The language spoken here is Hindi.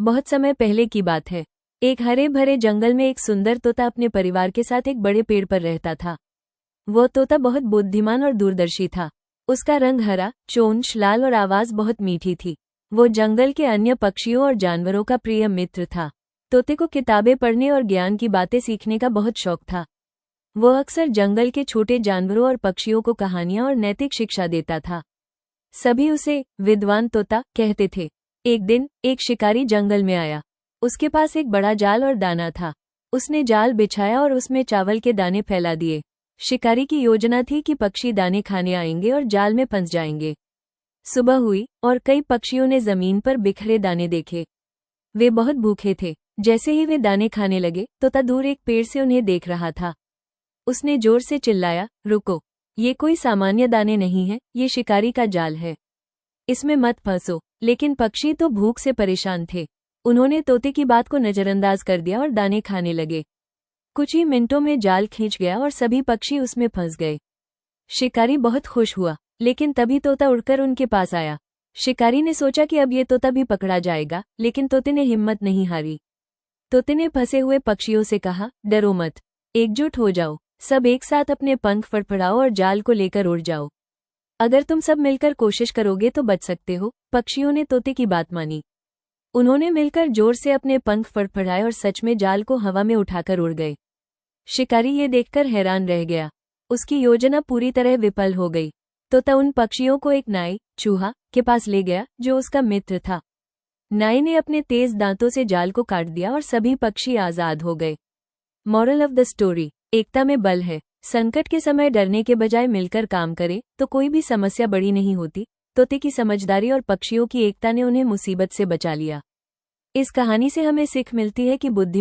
बहुत समय पहले की बात है। एक हरे भरे जंगल में एक सुंदर तोता अपने परिवार के साथ एक बड़े पेड़ पर रहता था। वो तोता बहुत बुद्धिमान और दूरदर्शी था। उसका रंग हरा, चोंच लाल और आवाज बहुत मीठी थी। वो जंगल के अन्य पक्षियों और जानवरों का प्रिय मित्र था। तोते को किताबें पढ़ने और ज्ञान की बातें सीखने का बहुत शौक था। वो अक्सर जंगल के छोटे जानवरों और पक्षियों को कहानियां और नैतिक शिक्षा देता था। सभी उसे विद्वान तोता कहते थे। एक दिन एक शिकारी जंगल में आया। उसके पास एक बड़ा जाल और दाना था। उसने जाल बिछाया और उसमें चावल के दाने फैला दिए। शिकारी की योजना थी कि पक्षी दाने खाने आएंगे और जाल में फंस जाएंगे। सुबह हुई और कई पक्षियों ने जमीन पर बिखरे दाने देखे। वे बहुत भूखे थे। जैसे ही वे दाने खाने लगे, तोता दूर एक पेड़ से उन्हें देख रहा था। उसने जोर से चिल्लाया, रुको, ये कोई सामान्य दाने नहीं है, ये शिकारी का जाल है। इसमें मत फंसो। लेकिन पक्षी तो भूख से परेशान थे। उन्होंने तोते की बात को नजरअंदाज कर दिया और दाने खाने लगे। कुछ ही मिनटों में जाल खींच गया और सभी पक्षी उसमें फंस गए। शिकारी बहुत खुश हुआ, लेकिन तभी तोता उड़कर उनके पास आया। शिकारी ने सोचा कि अब ये तोता भी पकड़ा जाएगा, लेकिन तोते ने हिम्मत नहीं हारी। तोते ने फंसे हुए पक्षियों से कहा, डरो मत, एकजुट हो जाओ, सब एक साथ अपने पंख फड़फड़ाओ और जाल को लेकर उड़ जाओ। अगर तुम सब मिलकर कोशिश करोगे तो बच सकते हो। पक्षियों ने तोते की बात मानी। उन्होंने मिलकर जोर से अपने पंख फड़फड़ाए और सच में जाल को हवा में उठाकर उड़ गए। शिकारी ये देखकर हैरान रह गया। उसकी योजना पूरी तरह विफल हो गई। तोता उन पक्षियों को एक नाई, चूहा, के पास ले गया जो उसका मित्र था। नाई ने अपने तेज दांतों से जाल को काट दिया और सभी पक्षी आजाद हो गए। मॉरल ऑफ द स्टोरी, एकता में बल है। संकट के समय डरने के बजाय मिलकर काम करें तो कोई भी समस्या बड़ी नहीं होती। तोते की समझदारी और पक्षियों की एकता ने उन्हें मुसीबत से बचा लिया। इस कहानी से हमें सीख मिलती है कि बुद्धि